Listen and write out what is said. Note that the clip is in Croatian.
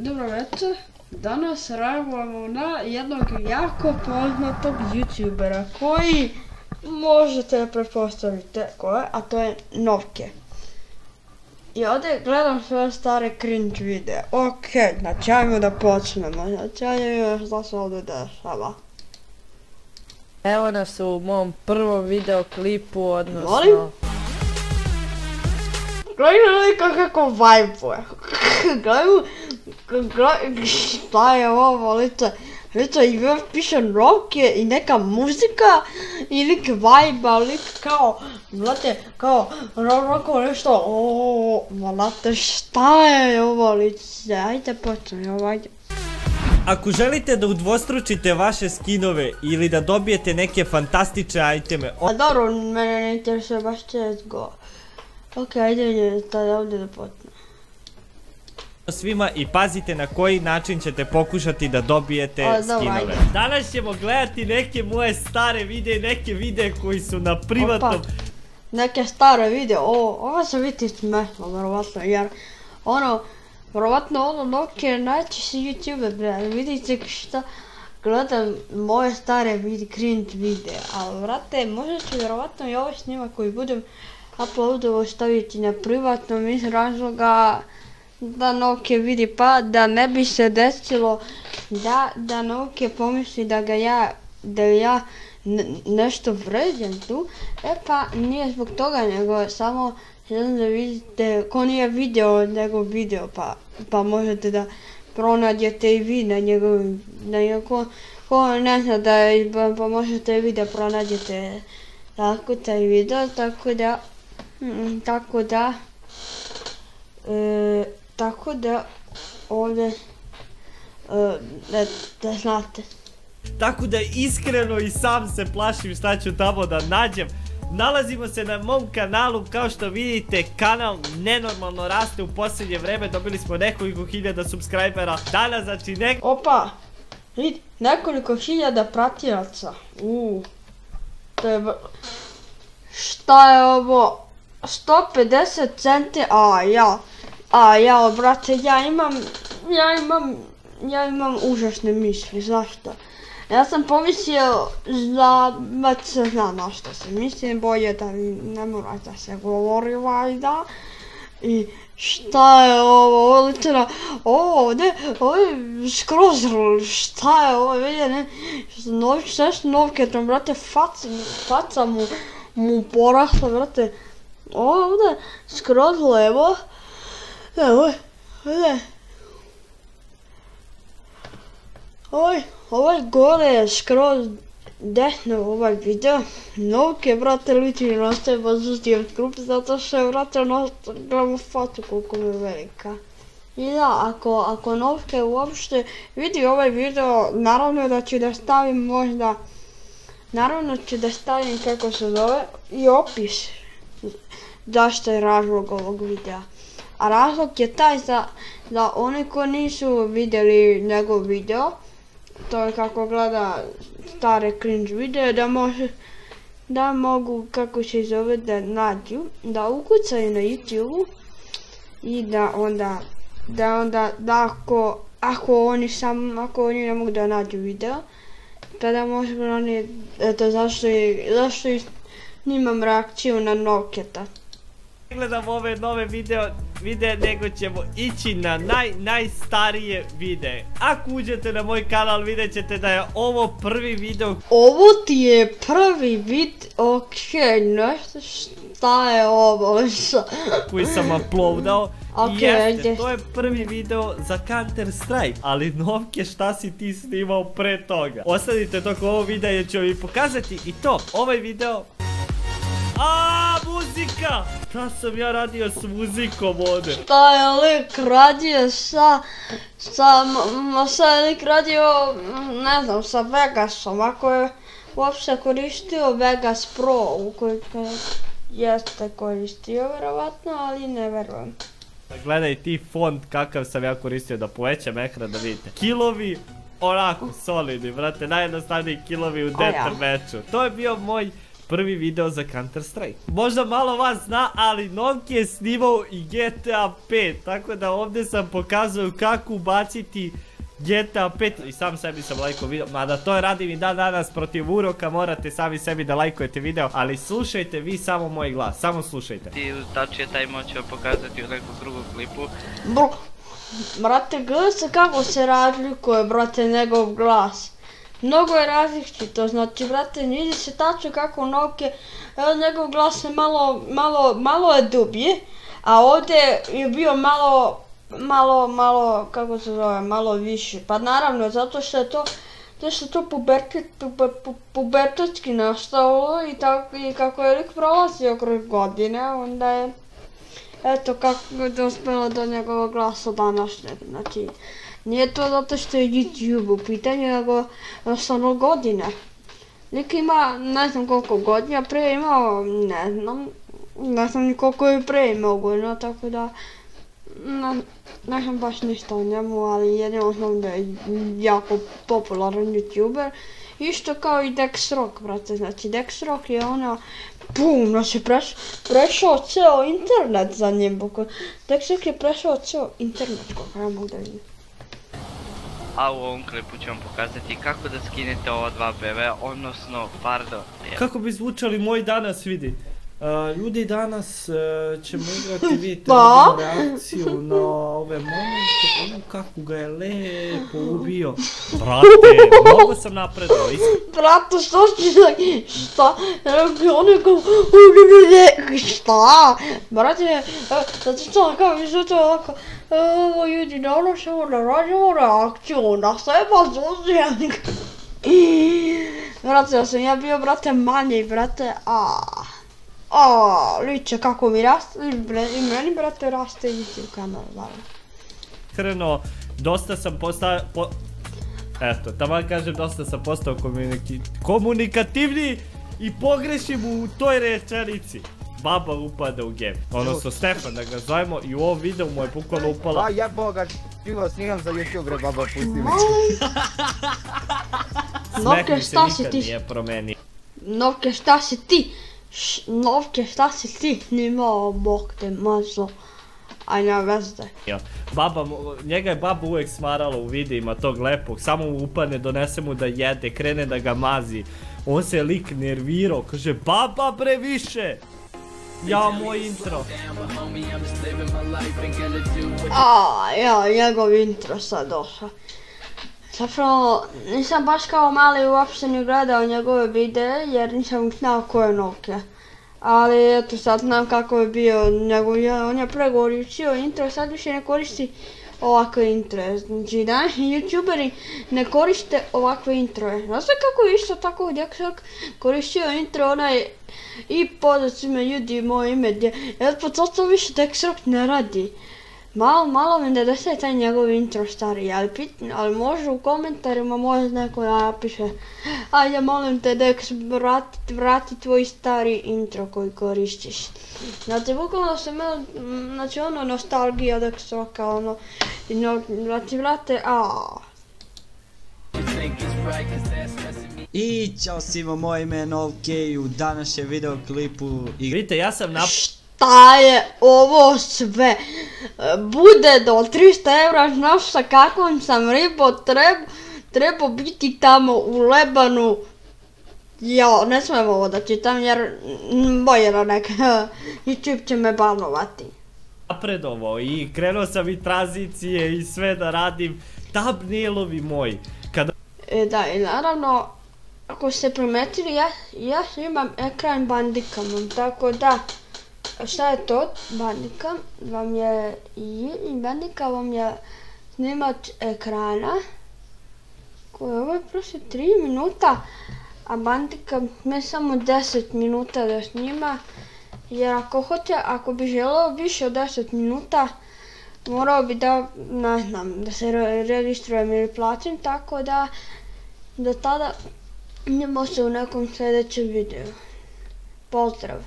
Dobro večer, danas reagujemo na jednog jako poznatog youtubera koji možete pretpostaviti ko je, a to je Novke. I ovdje gledam sve stare cringe videe. Okej, znači ajmo da počnemo, znači ajmo šta se ovdje dešava. Evo nas u mom prvom videoklipu, odnosno... Molim? Gledaj kako vajbuje. Gledaj, šta je ovo, lice i piše Novke i neka muzika i lik vajba, lik kao, znate, kao, nešto, znate, šta je ovo lice, ajde počnemo, ajde. Ako želite da udvostručite vaše skinove ili da dobijete neke fantastične iteme... A dobro, mene ne interesuje baš CSGO. Ok, ajde tada ovdje da počnemo. Svima i pazite na koji način ćete pokušati da dobijete skinove. Danas ćemo gledati neke moje stare videe, neke videe koji su na privatnom... Neke stare videe, ovo će biti smešno, verovatno, jer verovatno Novke najčešći youtuber, vidite šta gledam moje stare cringe videe, ali vrate, možda ću verovatno i ovaj snimak koji budem uploadovo staviti na privatnom iz razloga da Novke vidi, pa da ne bi se desilo da Novke pomisli da ja nešto vređam tu, pa nije zbog toga, nego samo želim da vidite ko nije video njegov video, pa možete da pronađete i vi na njegovim, ko ne zna da je, pa možete i vi da pronađete tako taj video, tako da ovdje da znate. Tako da iskreno i sam se plašim šta ću tamo da nađem. Nalazimo se na mom kanalu, kao što vidite kanal nenormalno raste u posljednje vreme, dobili smo nekoliko hiljada subscribera. Danas znači Opa, vidi, nekoliko hiljada pratilaca. To je... Šta je ovo? 150 centi, brate, ja imam užasne misli, zašto? Ja sam pomislio da već se zna na što se mislim, bolje da ne mora da se govori valjda. I šta je ovo, litera, ovo je skroz, šta je ovo, vidje, sve što Novke tam, brate, faca mu porasla, brate, ovdje skroz levo, evo, vidje, ovaj gore je skroz desno ovaj video. Novke, brate, liči na ostaje bazustijem skup, zato što je, brate, gledamo facu koliko mi je velika. I da, ako Novke uopšte vidi ovaj video, naravno da ću da stavim možda, kako se zove, i opis zašto je razlog ovog videa. A razlog je taj za one koji nisu vidjeli njegov video, to je kako gleda stare cringe videe, da mogu, kako se zove, da nađu, da ukucaju na YouTube i ako oni ne mogu da nađu video, tada možemo oni, eto zašto nimam reakciju na Novketa. Ne gledam ove nove videe, nego ćemo ići na najstarije videe. Ako uđete na moj kanal vidjet ćete da je ovo prvi video. Ovo ti je prvi vid, okej, nešto šta je ovo, koji sam uploadao. I jeste, to je prvi video za Counter Strike. Ali Novke, šta si ti snimao pre toga? Ostanite toko ovo videa jer ću vi pokazati i to, ovaj video. Muzika! Šta sam ja radio s muzikom ovdje? Šta je lik radio ne znam, sa Vegasom, ako je uopšte koristio Vegas Pro, ukoliko jeste koristio verovatno, ali ne verujem. Gledaj ti font kakav sam ja koristio, da povećam ekran da vidite. Killovi, onako solidni, brate, najjednostavniji killovi u deathmatchu. To je bio moj prvi video za Counter Strike. Možda malo vas zna, ali Novki je snimao i GTA 5, tako da ovdje sam pokazao kako ubaciti GTA 5 i sam sebi sam lajkao video, mada to radim i dan danas protiv uroka, morate sami sebi da lajkujete video, ali slušajte vi samo moj glas, samo slušajte. Ti tačije taj moći pokazati u nekom drugom klipu. Brate, gledaj se kako se razlikuje, brate, njegov glas. Mnogo je različito, znači, brate, vidi se tačno kako Novke, evo njegov glas je malo je dublje, a ovdje je bio malo, kako se zove, malo više. Pa naravno, zato što je to pubertetski nastalo i kako je lik prolazio kroz godine, onda je, eto kako je dospjelo do njegovog glasa današnjeg, znači, nije to zato što je YouTube u pitanju, nego jednostavno godine. Lik ima, ne znam koliko godina, prije imao, ne znam ni koliko je prije imao godina, tako da, ne znam baš ništa o njemu, ali jedino znam da je jako popularan YouTuber. Isto kao i Dexrock, brate, znači Dexrock je znači prešao ceo internet za njim, Dexrock je prešao ceo internet, kako ja mogu da vidim. A u ovom klipu ću vam pokazati kako da skinete ova dva BV, odnosno, pardon. Kako bi zvučali moji danas vidi. Ljudi, danas ćemo igrati, vidite, reakciju na ove momente, kako ga je lepo ubio. Brate, mnogo sam napredao. Brate, šta? Šta? Brate, zato što kao mi se to ovako, evo ljudi, danas ćemo da radimo reakciju na seba Zuzijanika. Brate, ja bio, brate, manji, brate, liče kako mi raste, i meni, brate, raste YouTube kanal, naravno. Iskreno, dosta sam postao, eto, taman kažem, dosta sam postao komunikativniji i pogrešim u toj rečenici. Baba upada u game, odnosno Stefan, da ga zovemo, i u ovom videu mu je bukvalno upala. A jeboga, živo snimam za YouTube, bre, baba, pusti me. Novke, šta si ti? Nije promenio. Novke, šta si ti? Novke, šta si ti snimao, bok te mazo. Aj, ne vezde. Njega je baba uvijek smarala u videima tog lepog, samo mu upadne, donese mu da jede, krene da ga mazi. On se lik nervirao, kaže baba bre više. Ja, moj intro. Njegov intro sad došao. Zapravo, nisam baš kao mali uopšte ni gledao njegove videe jer nisam znao ko je Novke. Ali eto sad znam kako je bio njegov, on je pregovorio intro, sad više ne koristi ovakve introje. Znači današnji youtuberi ne koriste ovakve introje. Znaš kako je isto tako Dexrock koristio intro onaj i pozdrav svima ljudi moje ime gdje, jer po to više Dexrock ne radi. Malo mi nedostaje taj njegov intro stari, ali može u komentarima možda neko napiše ajde molim te Dex vrati tvoj stari intro koji koristiš. Znači bukvalno sam imao, znači ono nostalgija Dexrocka, ono, znači vrate, I ćao svima, moje ime je Novke i u današnjem videoklipu vidite, ja sam šta je ovo sve? Bude do 300 eura, znaš sa kakvom sam ribom trebao biti tamo u Lebanu. Jo, ne smijem ovo da čitam jer bolje da neka YouTube će me banovati. Napredovao i krenuo sam i tranzicije i sve da radim, thumbnailovi moji. Da, i naravno, ako ste primetili, ja snimam ekran Bandicamom, tako da, šta je to? Bandicam vam je, Bandicam vam je snimač ekrana, koji ovo je prosto 3 minuta, a Bandicam me samo 10 minuta da snima, jer ako bi želeo više od 10 minuta, morao bi da, ne znam, da se registrujem ili platim, tako da do tada idemo se u nekom sljedećem videu. Pozdrav!